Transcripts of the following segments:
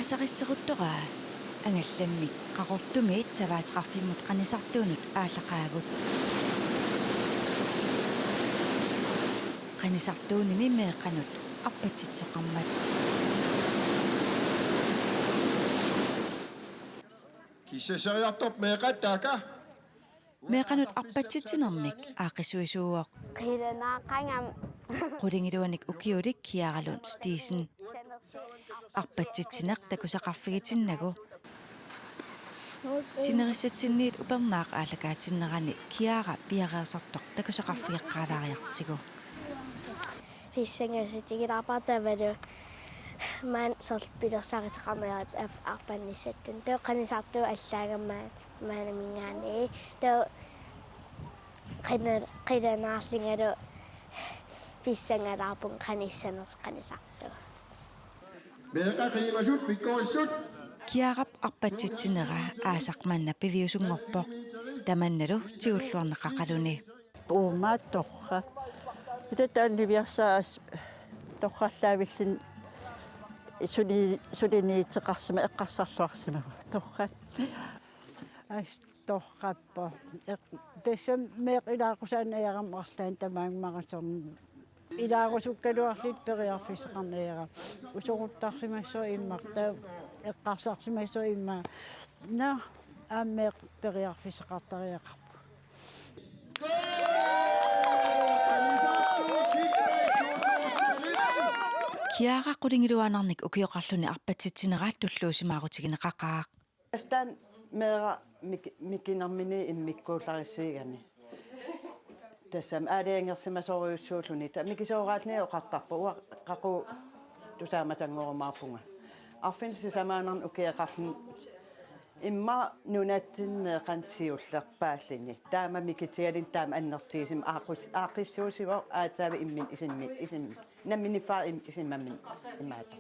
аасарissеруттораа ангалламмик qaqortumiit savaatiqarfimmut qanisartuunut ааллақаагут qanisartuunimi meeqanut арпатситсоқармат киссасариартоп меэқаттаака meeqanut арпатситсинермик аақиссуисууоқ қиланаақангам qulingilluanik ukiulik kiaralun stiisen arpatsitsinaq takusaqarfigitsinnagu sinerissatsinniit upernaaq аалакаатиннерани kiara piareersartoq takusaqarfigeqqaalaariartigu писсангаситигиларпартавалу маан сорпилерсаритеқармаат арпанниссаттун тоо қанисартуу аллаагаммаа маанамингаани тоо қиланаарлингалу писсангалаарпун қаниссанерс қанисартуу меэқақимасут пиккориссут kiarap arpatsitsinera aasaqmanna piviusungorpoq tamannalu tigulluarneqaqaluni umaat torra itataanniviarsaas torrallaavillan suliniitseqarsima eqqarsarluarsima torra ас torrappo тассам меэқ илаақусаанаярам тамаангмарасорн илаагусуккалуарлит периарфисеқарнаера усоруттарсимассоо иммарта эққарсарсимассоо имма на аммеқ периарфисеқартариақарпу kiara qulingilluanarnik ukioqarluni arpatsitsineraat tulluusimaarutigинеқақаақ астан меэра микинармини иммиккууллариссиигани тассам аалиангерсимасориуссууллуни та микисоораални оқартарпу уа қақу тусааматангорумаарпунга арфинси самаанерн укиақарлун имма нунаттиннеқансиуллерпааллини таама микитигалин таама аннертигисим аақиссуусиво аатаава иммин исимми намминифаа исиммаммин имаата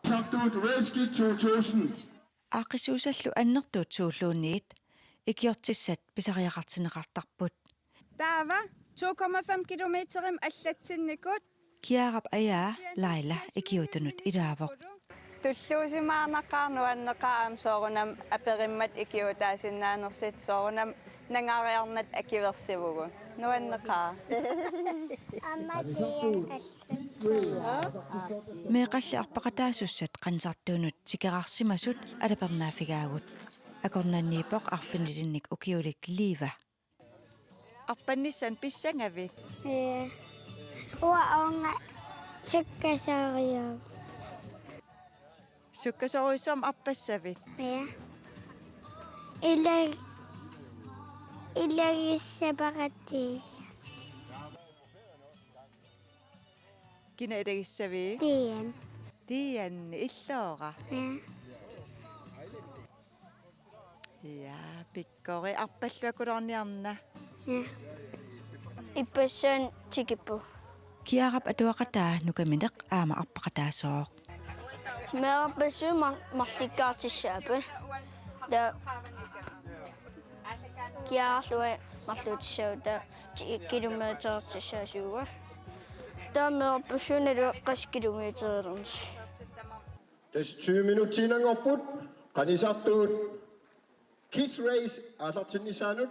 Sagtut Reski 2000 аақиссуусаллу аннертуут сууллуунниит икиортиссат писариақартинеқартарпут таава 2,5 километрим аллатсинникут kiarap ayaa laila ikiutunut ilaavoq туллуусимаарнаққарнуаннеқаам соорунам апериммат икиутаасиннаанерсит соорунам нангариарнат акиверсивугу нуаннеқаа meeqalli arpaqataasusat qansartuunut sikerarsimasut alapernaafigaagut akornanniipoq arfinilinnik ukiulik liiva arpannissan pissangavi уа аунга сиккасаариа sukkasoruissuam arpassavit я илагиссапарати kina ilagissavi тиан tianni illoora я ja pikkori arpalluakulorniarna иппассан тикиппу kiarap atuaqataa nukamineq aama arpaqataasooq меэппассуу марликкаартиссаапа да киаарлуа марлуутиссаута 10 километртиссаасууга да меэппассуналу 6 километрернс Das 20 minuttинангорпут qanisartuut Kids Race алартиннисаанут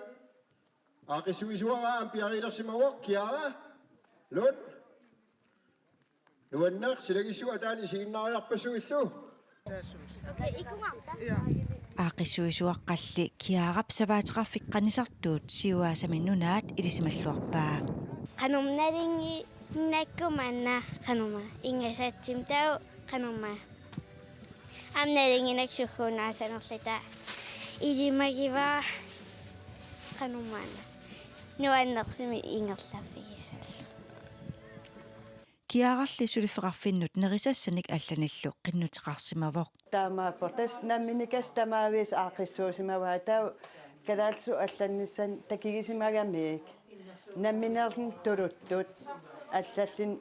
аақиссуисуараа пиарилерсимавоқ киара лут нуаннақ силагиссуа таани сигиннариарпассуиллу aaqissuisuaqqalli kiarap savaatiqarfik qanisartuut siuaasami nunaat ilisimalluarpaa канумналинги наккуманна канума ингасатсим тау канума амналингинаксухунаасанерлита илимагива канумана нуаннерсими ингерлаффигисал kiaralli sulifeqarfinnut nerisassanik allanillu qinnutiqarsimavoq таамааппортас намминикас тамаавис аақиссуусимаваа таа калаалсу алланниссан такигисимагамиик намминерлин тулуттут аллаллин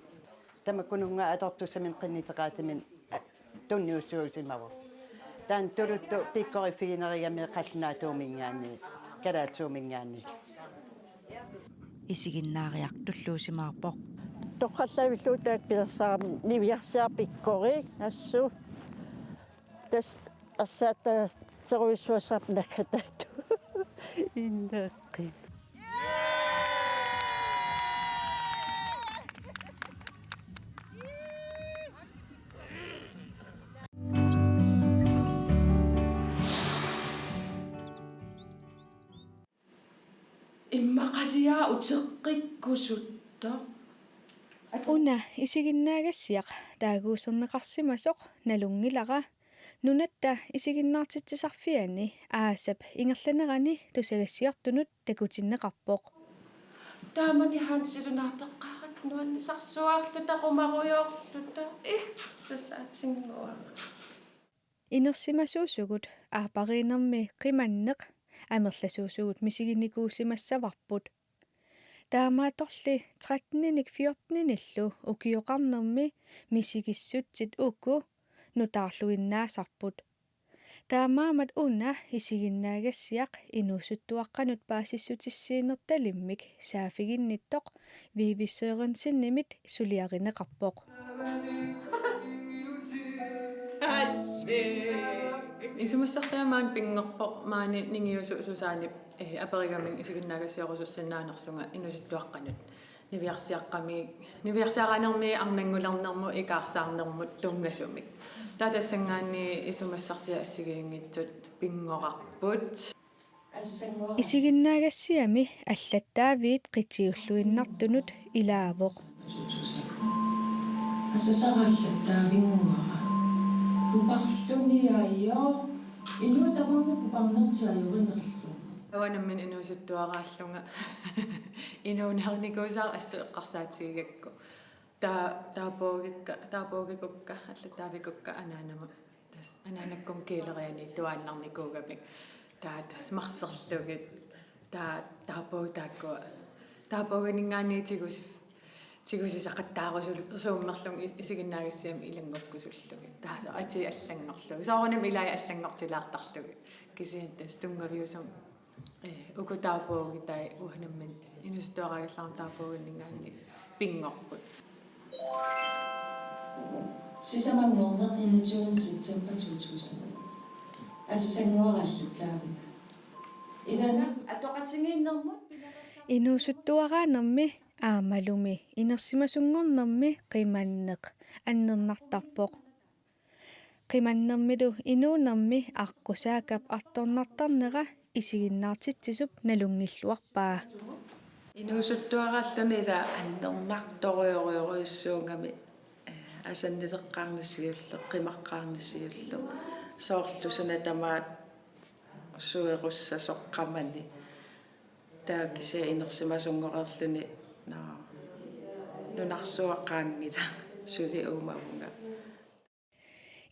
тамаккунунга атортусамин qinнитеqaатимин тунниуссуусимаво таан тулутту пиккориффигинеригами қаллнаатуумингаани калаалсуумингаани isiginnaariartulluusimаарpoq тоққаллавиллуутаак пилерсаарми нивиарсиарпиккори ассу тас арсаата теруиссуасаап наккатаату иннааққи иммақалиаа утеққиккусутта Una isiginnaaгассиақ таагуусернеқарсимасоқ налунгилара нунатта isiginnaartitsisarfiani аасап ингерланерани тусагассиартунут такутиннеқарпоқ таамани хаансилунаарпеққарат нуаннисарсуаарлута қумаруйоорлута сасаатсингуа инерсимасуусугут аапаринерми қиманнеқ амерласуусугут мисигинникууссимассаварпут таамааторли 13-ник 14-ниллу укиоқарнерми мисигиссутсит уку нутаарлуиннаасарпут таамаамат уна исигиннаагассиақ инуусуттуаққанут паасиссутиссиинерталиммик саафигинниттоқ вивиссуеринсиннимит сулиаринеқарпоқ исумассарсаамаан пингорпо маани нингиусусаани аперигамин исигиннаагассиорусуссиннаанерсунга инусуттуаққанут нивиарсааранерми арнангулернерму икаарсаарнермут тунгасумик таатассангаани исумассарсиа ассигиингитсут пингорарпут исигиннаагассиами аллаттаавиит қитиуллуиннартунут илаавоқ ассасараллаттаавингуара пупарлуниаайо инуутамарму пупарнертиайоринерлу аванаммин инуусуттуарааллунга инуунерникуусаар ассуэққарсаатигакку таапоогикукка аллаттаавикукка анаанама тас анаанаккум килериани туааннарникуугапик таатас марсерлугит таапоутааккуа таапоогинингаанниитигус тигусисақаттаарусулу сууммерлун исигиннаагассиами илангоркусуллуги таала ати аллангорлуги саорнам илай аллангортилаартарлуги кисиантас тунгавиусум укутаапоогитай ухнамман инустуарагаллаарм таапоогиннгаанни пингорпут сисамангорнер инутиун септембер 2000 ассангуараллуттаави илана атоқатингииннэрмут инуусуттуараанерми аамалуми инерсимасунгорнерми қиманнеқ аннернартарпоқ қиманнермилу инуунерми аққусаакап арторнартарнера исигиннаартитсисуп налунгиллуарпаа инуусуттуарааллуни ила аннернарториориориуссуунгами асаннилеққарнисиулле қимаққарнисиулле соорлусуна тамаат суеруссасоққамани таакиса инерсимасунгорерлуни нунарсуаққаангила сули уумавунга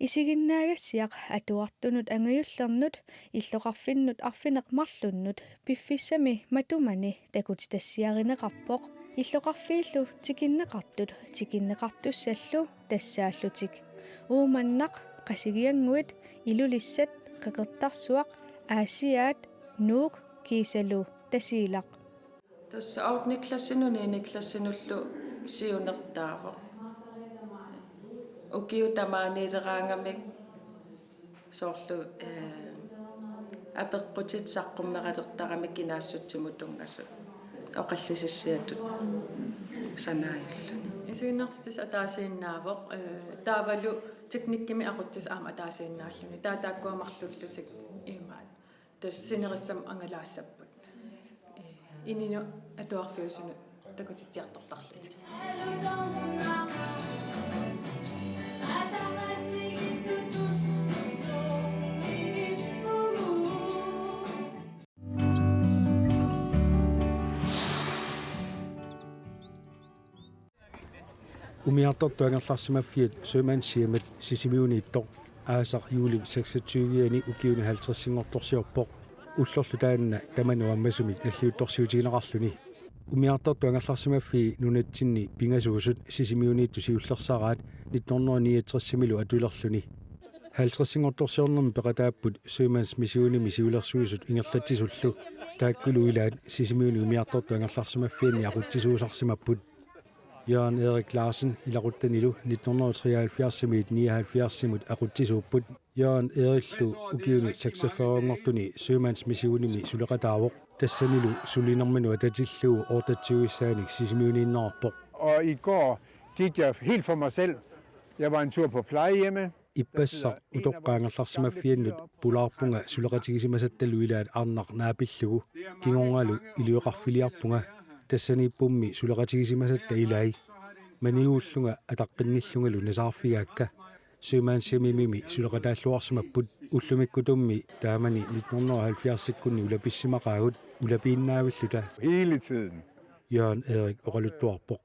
исигиннаагассиақ атуартунут ангаюллернут иллоқарфиннут арфинеқмарлуннут пиффиссами матумани такутитассиаринеқарпоқ иллоқарфииллу тикиннеқартут тикиннеқартуссаллу тассааллутик ууманнақ қасигиангуит илулиссат қеқертарсуақ аасиаат нуук кисалу тасиилақ тасса аутниклассинуни никлассинуллу сиунертаавоқ укиутамааниилераангамик соорлу апеққутитсаққуммеқалертарамик кинаассутсиму тунгасу оқаллисиссиатут санааюллуни исуиннартитис атаасииннаавоқ таавалу техниккими ақуттис аама атаасииннааллуни таатааккуамарлуллусик имаат тассинериссам ангалаассаппут инину атуарфиусуну такутитиартортарлутик Umiartortuangerlarsimafiat suumaansiamat sisimiuniittoq aasaq juulim 26-iani ukiuni 50-singortorsiorpoq ullorlu taanna tamanuammasumik nalliuttorsiutigineqarluni umiartortuangerlarsimaffi nunatsinni pingasuusut sisimiuniittu siullersaraat 1969 atuilerluni 50-singortorsiornermi peqataapput suumaans misiunimi siulersuusut ingerlatsisullu taakkulu ilaat sisimiuni umiartortuangerlarsimaffiani aqutsisuusarsimapput Jørgen Erik Larsen ilaqutanilu 1973 79 aquttissuupput Jørgen Eriklu ukiuni 46-ngortuni sømandsmissiunimi suleqataavoq tassanilu sulinermanu atatillugu ortatsuissaanik sisimiuniinnerarpoq. Og i går gik jeg helt for mig selv. Jeg var en tur på plejehjemme. Ippassaq utoqqaangerlarsimaffiannut pulaarpunga suleqatigisimasittaluilaat arnaq naapillugu kingorngalu iliuqarfiliarpunga tassaniippummi suleqatigisimasatta ilai maniuullunga ataqqinниллунгалу насаарфигаакка сюмаансимимими сулеқатааллуарсимаппут уллумиккутумми таамани 1970-сиккунни улаписсимақаагут улапииннаавиллута hele tiden. Jørgen Erik oqaluttuarpoq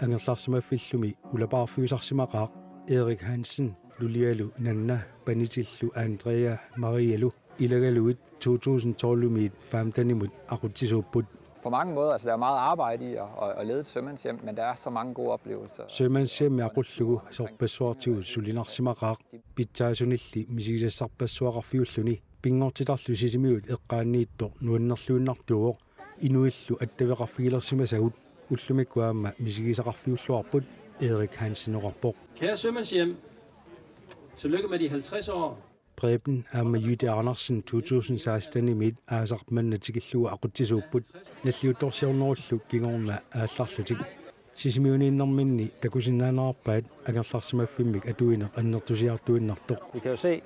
ангерларсимаффиллуми улапаарфиусарсимақаақ Erik Hansen lulialu nanna panitillu Andrea Marielu ilagaluit 2012-lumit 15-nimut aquttissuupput. På mange måder, altså der er meget arbejde i at lede et sømandshjem, men der er så mange gode oplevelser. Sømandshjem aqullugu sorpassuartigut sulinarsimaqaaq pittaasunilli misigisassarpassuaqarfiulluni pingortitarlu sisimiut eqqaanniittor nuannerluunnartuuq inuillu attaveqarfigilersimasagut ullumikkuaamma misigisaqarfiulluarput Erik Hansen oqarpoq. Kære sømandshjem, tillykke med de 50 år. Preben Amma Jytte Andersen 2016 i midt aasarpmannatikillua aquttissuupput nalliuttorsiornerullu kingorna aallarlutik sisimiuniinnerminni takusinnaanaarpaat angerlarsimaffimik atuiner annertusiartuinnartoq. Vi kan jo se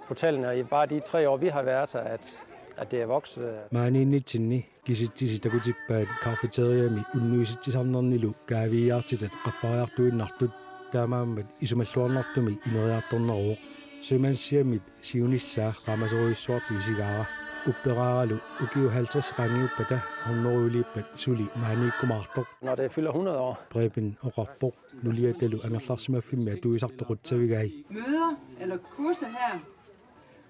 på tallene i bare de 3 år vi har været her, at det er vokset. Maaniinnitsinni kisittisi takutippaat kafeteriami unnuisittisarnernilu kaaviiartitat qaffariartuinnartut taamaammat isumalluarnertumi ineriartorneruoq sømandshjemmit siunissaa qaamaseruissuartu isigaara upperaaralu ukiu 50 rangiuppata horneruuliippat suli maaniikkumaartoq. Når det fylder 100 år. Preben oqarpoq nuliatalu angerlarsimafimmi atuisartoqutsavigai. Møder eller kurser her,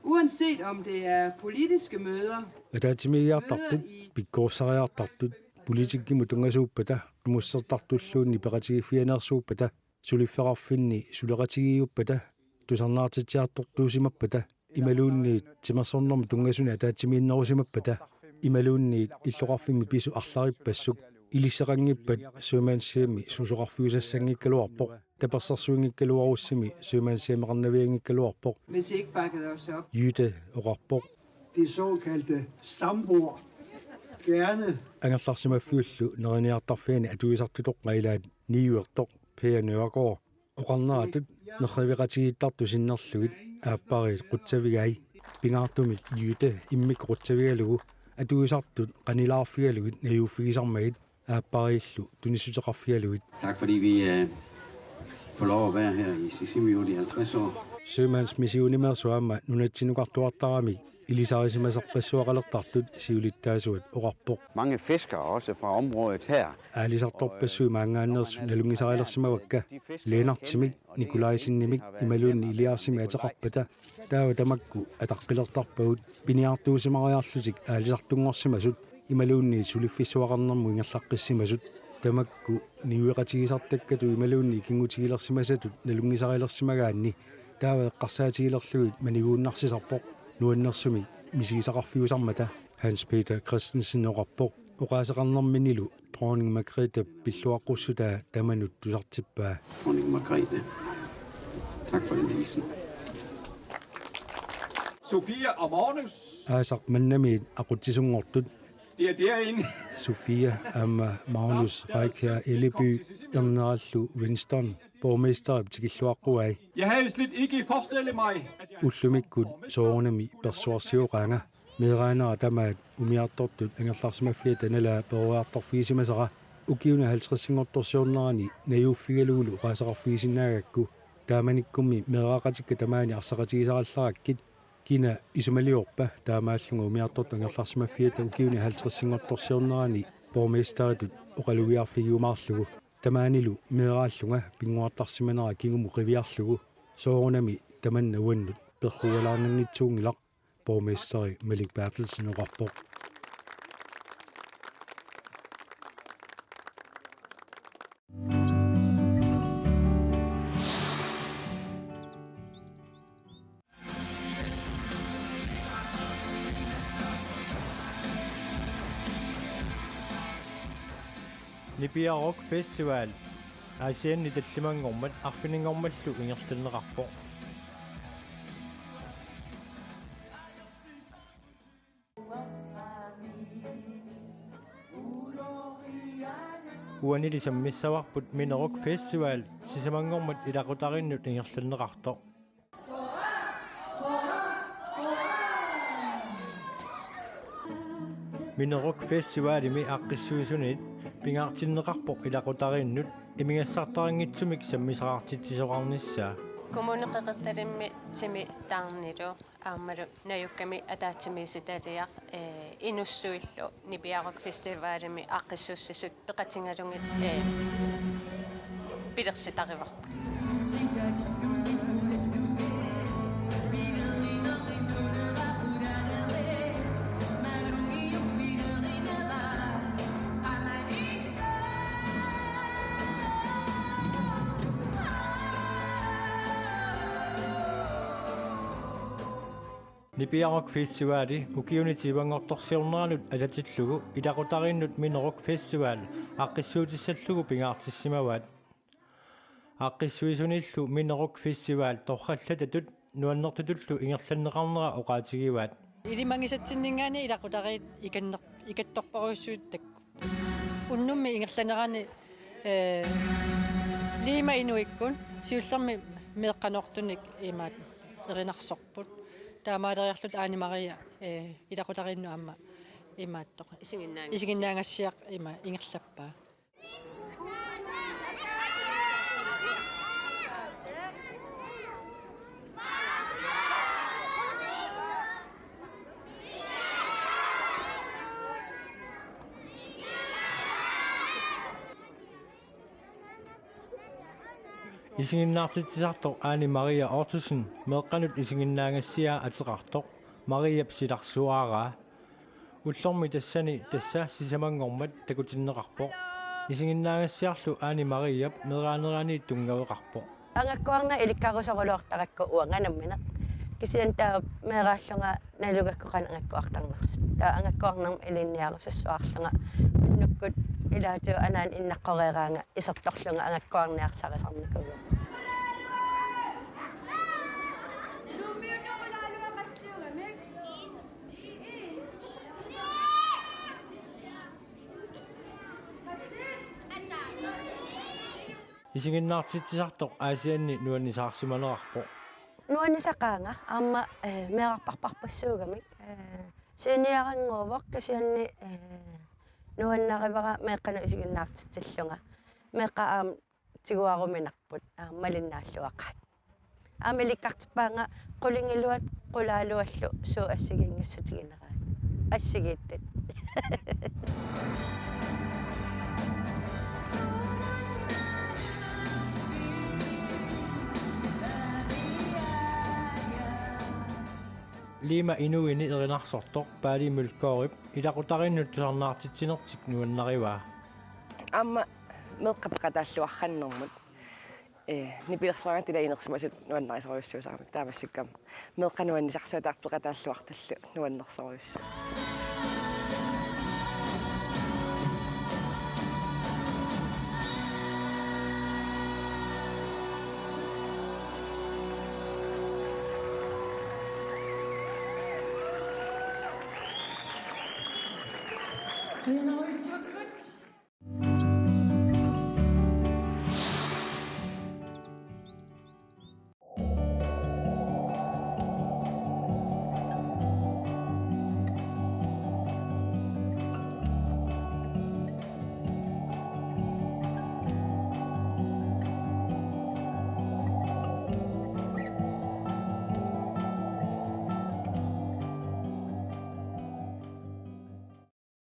uanset om det er politiske møder. Ataatimigiartartut pikkuussariartartut politikkimu tungasuuppata qumussartartulluunni peqatigifianersuuppata sulifferarfinni suleqatigiuppata tusarnaartitiartortuusimappata imaluunniit timersornermu tungasuni ataatimiinnerusimappata imaluunniit illoqarfimmi pisu arlaripassuk ilisseqangippat sømandshjemmi susoqarfiusassangikkaluarpoq tapersarsuingikkaluarussimi sømandshjemmeqarnaviangikkaluarpoq. Hvis I ikke bakkede os op. Jytte oqarpoq. Det såkaldte stambord. Gerne. Angerlarsimaffiullu neriniartarfiani atuisartutoqqailaat niuertoq Per Nørgaard oqarneratut nerriviqatigiittartu sinnerlugit aappariit qutsavigai pingaartumit Jytte immik qutsavigalugu atuisartut qanilaarfigalugit najuuffigisarmagit aappariillu tunissuteqarfigalugit. Tak fordi vi får lov at være her i Sisimiut i 50 år. Sømandsmissiunimersuamma nunatsinuqartuartarami ilisarisimasarpassuaqalertartut siulittaasuat oqarpoq. Mange fiskere også fra området her. Aalisartorpassui maangaannersu nalungisarilersimavakka leenartimik Nikolaisinimik imaluunni iliarsimi ateqarpata taava tamakku ataqqilertarpagut piniartuusimariarlutik aalisartungorsimasut imaluunni suliffissuaqarnermu ingerlaqqissimasut tamakku niuiqatigisartakkatu imaluunni kingutigilersimasatut nalungisarilersimagaanni taava eqqarsaatigilerlugit maniguunnarсисарpoq nuannersumi misigisaqarfiusarmata Hans Peter Christensen oqarpoq oqaaseqarnerminilu dronning Margrethe pilluaqussutaa tamanut tusartippaa. Dronning Margrethe. Tak for den hilsen. Sofia og Magnus. Aasarpmannamiit aquttisungortut. Det er derinde. Sofia Amma Magnus Reikjær Elleby ernerallu Winston borgmester tikilluaqquai. Jeg havde slet ikke forestillet mig. Ullumikkut soornami persuasioranga medregner tamaat umiartortut angerlarsimaffiat tanala peruartorfiisimasara ukiuna 50 singortorsiornerani najuuffigaluulu qaasaqarfiisinnagakku taamanikkummi mereaqatikka tamaani arsaqatigisarallarakkit kina isumaliorpa taamaallunga umiartort angerlarsimaffiat ukiuna 50 singortorsiornerani borgmesteritut oqalugiarfigiumaarlugu tamaanilu meeraallunga pinguartarsimanera kingumu qiviarlugu soornami tamanna uannut perrualaarnangitsuungilaq borgmesteri Malik Bertelsen oqarpoq. Nipiarok Festival Asian itallimangormat arfiningormallu ingerlanneqarpo Uanili sammissavarput Minerok Festival sisamangormat ilaqutarinnut ingerlanneqarto Minerok Festival imi aqqissuisunit pingaartinneqarpoq ilaqutarinnut imingassartarangitsumik sammisaqartittisoqarnissaa Kommuneqeqertalimmi timi taarnilu aammalu najukkami ataatimiisitaliaq inussuillu Nipiarok Festivalimi aqqissussisut peqatingalungit pilersitarivarpu Nipiarok Festivali ukiunitiivangortorsiorneranut alatillugu ilaqutarinnut Minerok Festival aqqissuutissallugu pingaartissimavaat aqqissuisunillu Minerok Festival torrallatatut nuannertutullu ingerlanneqarnera oqaatigivaat Ilimangisatsinningaani ilaqutariit ikattorparuissuuttak unnummi ingerlannerani liima inuikkun siullermi meeqqanortunik imaat erinarsorput таамаалериарлут Аани Мария илақутаринну амма имааттоқ исигиннаангассиақ има ингерлаппаа Isiginnaartitsisartoq Aani Maria Ortusen meeqqanut isiginnaangassiaa ateqartoq Maria psilarsuaraa ullormi tassani tassa sisamangormat takutinneqarpoq isiginnaangassiarlu Aani Maria meeraanerani tungaveqarpoq Angakkuarna ilikkarusoruloortarakku uanganammineq kisian taa meeraallunga nalugakkuqan angakkuartarnersut taa angakkuarnarm ilinniarussuarlunga unnukkut ilaatu anaan innaqqoreeraanga isertorlunga angakkuarniarsaqisarnikugu Isiginnaartitsisartoq Aasianni nuannisaarsimanerarpoq nuannisaqaanga aamma meerarparparpassuugamik siiniaranguuvoq kasianni nuannarivara meeqqanu isiginnaartitsillunga meeqqa tiguaruminerput malinnaаллуақат аамиликкартиппаанга qulingilluat qulaaluallu suu assiginngissutigineraa assigiittat Lima inuini erinarsortoq paalimulkoorip ilaqutarinnut tusarnaartitsinertik nuannarivaa Amma meeqqapaqataalluarrannermut nipilersuagatila inersimasut nuannarisoruissuusarmik taamassikkam meeqqanuannisarsuataarpeqataalluartallu nuannersoruissu Det er noget så godt.